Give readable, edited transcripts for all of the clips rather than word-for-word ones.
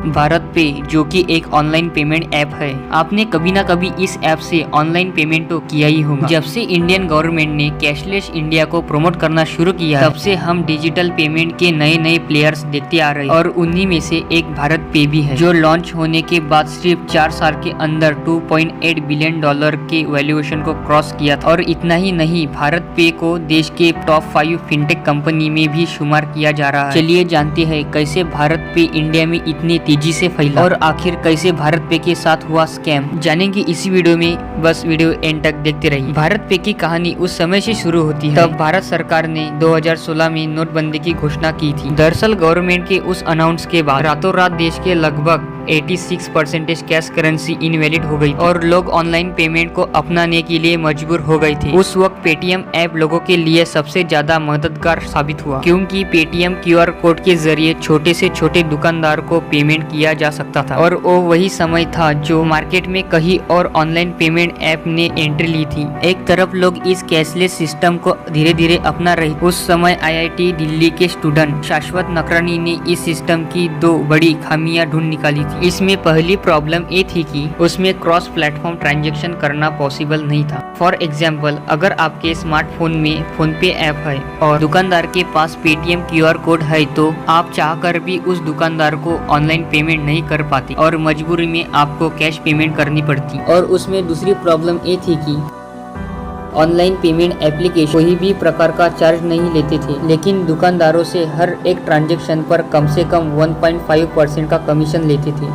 भारत पे जो कि एक ऑनलाइन पेमेंट ऐप है। आपने कभी ना कभी इस ऐप से ऑनलाइन पेमेंट तो किया ही होगा। जब से इंडियन गवर्नमेंट ने कैशलेस इंडिया को प्रमोट करना शुरू किया तब से हम डिजिटल पेमेंट के नए नए प्लेयर्स देखते आ रहे हैं और उन्हीं में से एक भारत पे भी है, जो लॉन्च होने के बाद सिर्फ 4 साल के अंदर $2.8 बिलियन के वैल्यूएशन को क्रॉस किया था। और इतना ही नहीं, भारत पे को देश के टॉप 5 फिनटेक कंपनी में भी शुमार किया जा रहा है। चलिए जानते हैं कैसे भारत पे इंडिया में इतनी तेजी से फैला और आखिर कैसे भारत पे के साथ हुआ स्कैम, जानेंगे इसी वीडियो में। बस वीडियो एंड तक देखते रहिए। भारत पे की कहानी उस समय से शुरू होती है तब भारत सरकार ने 2016 में नोटबंदी की घोषणा की थी। दरअसल गवर्नमेंट के उस अनाउंस के बाद रातों रात देश के लगभग 86% कैश करेंसी इनवैलिड हो गई और लोग ऑनलाइन पेमेंट को अपनाने के लिए मजबूर हो गए थे। उस वक्त पेटीएम ऐप लोगों के लिए सबसे ज्यादा मददगार साबित हुआ, क्योंकि पेटीएम QR कोड के जरिए छोटे से छोटे दुकानदार को पेमेंट किया जा सकता था। और वो वही समय था जो मार्केट में कहीं और ऑनलाइन पेमेंट ऐप ने एंट्री ली थी। एक तरफ लोग इस कैशलेस सिस्टम को धीरे धीरे अपना रहे। उस समय IIT दिल्ली के स्टूडेंट शाश्वत नकरानी ने इस सिस्टम की 2 बड़ी खामियां ढूंढ निकाली थी। इसमें पहली प्रॉब्लम ये थी कि उसमें क्रॉस प्लेटफॉर्म ट्रांजैक्शन करना पॉसिबल नहीं था। फॉर एग्जाम्पल, अगर आपके स्मार्टफोन में फोन पे ऐप है और दुकानदार के पास पेटीएम QR कोड है तो आप चाहकर भी उस दुकानदार को ऑनलाइन पेमेंट नहीं कर पाते और मजबूरी में आपको कैश पेमेंट करनी पड़ती। और उसमें दूसरी प्रॉब्लम ये थी कि ऑनलाइन पेमेंट एप्लीकेशन कोई भी प्रकार का चार्ज नहीं लेते थे, लेकिन दुकानदारों से हर एक ट्रांजैक्शन पर कम से कम 1.5% का कमीशन लेते थे।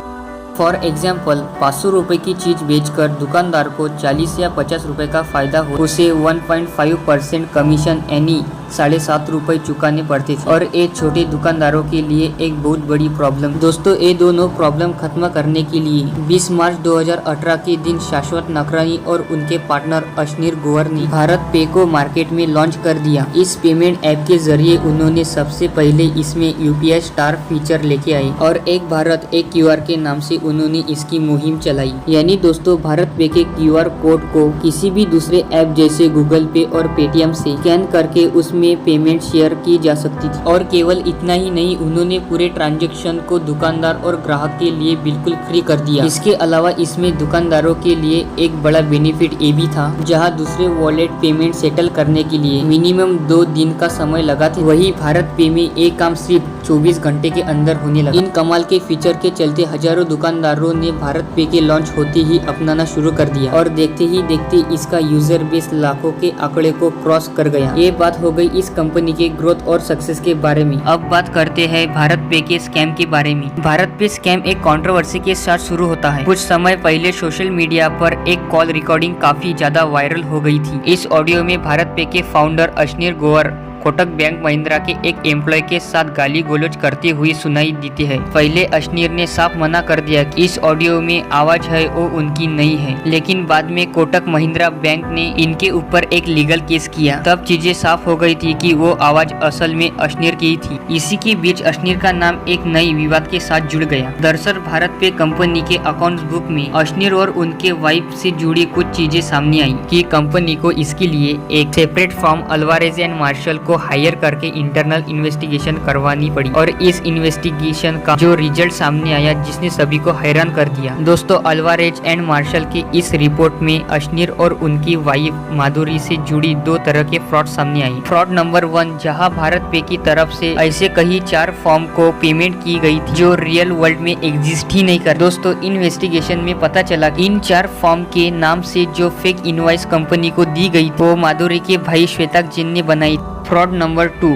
फॉर एग्जाम्पल, 500 रुपए की चीज बेचकर दुकानदार को 40 या 50 रुपए का फायदा हो, उसे 1.5% कमीशन यानी 7.5 रुपए चुकाने पड़ते थे। और ये छोटे दुकानदारों के लिए एक बहुत बड़ी प्रॉब्लम। दोस्तों, ये दोनों प्रॉब्लम खत्म करने के लिए 20 मार्च 2018 के दिन शाश्वत नकरानी और उनके पार्टनर अश्नीर गोवर ने भारत पे को मार्केट में लॉन्च कर दिया। इस पेमेंट ऐप के जरिए उन्होंने सबसे पहले इसमें UPI स्टार फीचर लेके आए और एक भारत एक QR के नाम से उन्होंने इसकी मुहिम चलाई। यानी दोस्तों, भारत पे के QR कोड को किसी भी दूसरे ऐप जैसे गूगल पे और पेटीएम से स्कैन करके उसमें पेमेंट शेयर की जा सकती थी। और केवल इतना ही नहीं, उन्होंने पूरे ट्रांजैक्शन को दुकानदार और ग्राहक के लिए बिल्कुल फ्री कर दिया। इसके अलावा इसमें दुकानदारों के लिए एक बड़ा बेनिफिट ये भी था, जहां दूसरे वॉलेट पेमेंट सेटल करने के लिए मिनिमम 2 दिन का समय लगा था, वही भारत पे में ये काम सिर्फ 24 घंटे के अंदर होने लगा। इन कमाल के फीचर के चलते हजारों दुकानदारों ने भारत पे के लॉन्च होते ही अपनाना शुरू कर दिया और देखते ही देखते इसका यूजर बेस लाखों के आंकड़े को क्रॉस कर गया। ये बात हो गई इस कंपनी के ग्रोथ और सक्सेस के बारे में। अब बात करते हैं भारत पे के स्कैम के बारे में। भारत पे स्कैम एक कंट्रोवर्सी के साथ शुरू होता है। कुछ समय पहले सोशल मीडिया पर एक कॉल रिकॉर्डिंग काफी ज्यादा वायरल हो गई थी। इस ऑडियो में भारत पे के फाउंडर अश्नीर गोवर कोटक बैंक महिंद्रा के एक एम्प्लॉय के साथ गाली गलौज करते हुए सुनाई देती है। पहले अश्नीर ने साफ मना कर दिया कि इस ऑडियो में आवाज है वो उनकी नहीं है, लेकिन बाद में कोटक महिंद्रा बैंक ने इनके ऊपर एक लीगल केस किया। तब चीजें साफ हो गई थी कि वो आवाज असल में अश्नीर की थी। इसी के बीच अश्नीर का नाम एक नई विवाद के साथ जुड़ गया। दरअसल भारत पे कंपनी के अकाउंट्स बुक में अश्नीर और उनके वाइफ से जुड़ी कुछ चीजें सामने आई कि कंपनी को इसके लिए एक separate firm Alvarez and Marsal को हायर करके इंटरनल इन्वेस्टिगेशन करवानी पड़ी। और इस इन्वेस्टिगेशन का जो रिजल्ट सामने आया जिसने सभी को हैरान कर दिया। दोस्तों, अल्वारेज एंड मार्शल के इस रिपोर्ट में अश्नीर और उनकी वाइफ माधुरी से जुड़ी 2 तरह के फ्रॉड सामने आई। फ्रॉड नंबर 1, जहां भारत पे की तरफ से ऐसे कहीं 4 फॉर्म को पेमेंट की गई थी जो रियल वर्ल्ड में एग्जिस्ट ही नहीं कर। दोस्तों, इन्वेस्टिगेशन में पता चला कि इन 4 फॉर्म के नाम से जो फेक इनवॉइस कंपनी को दी गई वो माधुरी के भाई श्वेताक जैन ने बनाई। फ्रॉड नंबर 2,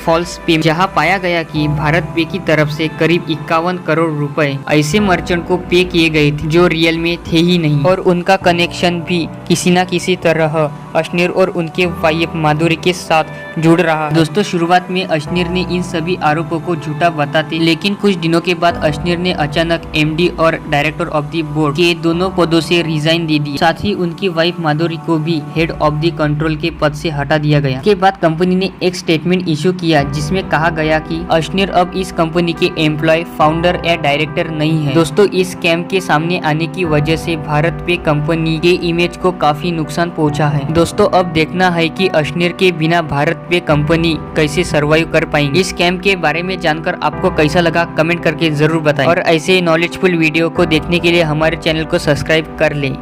फॉल्स पेमेंट, जहां पाया गया कि भारत पे की तरफ से करीब 51 करोड़ रुपए ऐसे मर्चेंट को पे किए गए थे जो रियल में थे ही नहीं और उनका कनेक्शन भी किसी न किसी तरह अश्नीर और उनके वाइफ माधुरी के साथ जुड़ रहा है। दोस्तों, शुरुआत में अश्नीर ने इन सभी आरोपों को झूठा बताते, लेकिन कुछ दिनों के बाद अश्नीर ने अचानक MD और डायरेक्टर ऑफ द बोर्ड के दोनों पदों से रिजाइन दे दिया। साथ ही उनकी वाइफ माधुरी को भी हेड ऑफ द कंट्रोल के पद से हटा दिया गया। के बाद कंपनी ने एक स्टेटमेंट इशू किया जिसमें कहा गया कि अश्नीर अब इस कंपनी के एम्प्लॉय, फाउंडर या डायरेक्टर नहीं है। दोस्तों, इस स्कैम के सामने आने की वजह से भारत पे कंपनी के इमेज को काफी नुकसान पहुंचा है। दोस्तों अब देखना है कि अश्नीर के बिना भारत पे कंपनी कैसे सर्वाइव कर पाएंगी। इस स्कैम के बारे में जानकर आपको कैसा लगा कमेंट करके जरूर बताएं और ऐसे नॉलेजफुल वीडियो को देखने के लिए हमारे चैनल को सब्सक्राइब कर लें।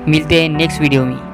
मिलते हैं नेक्स्ट वीडियो में।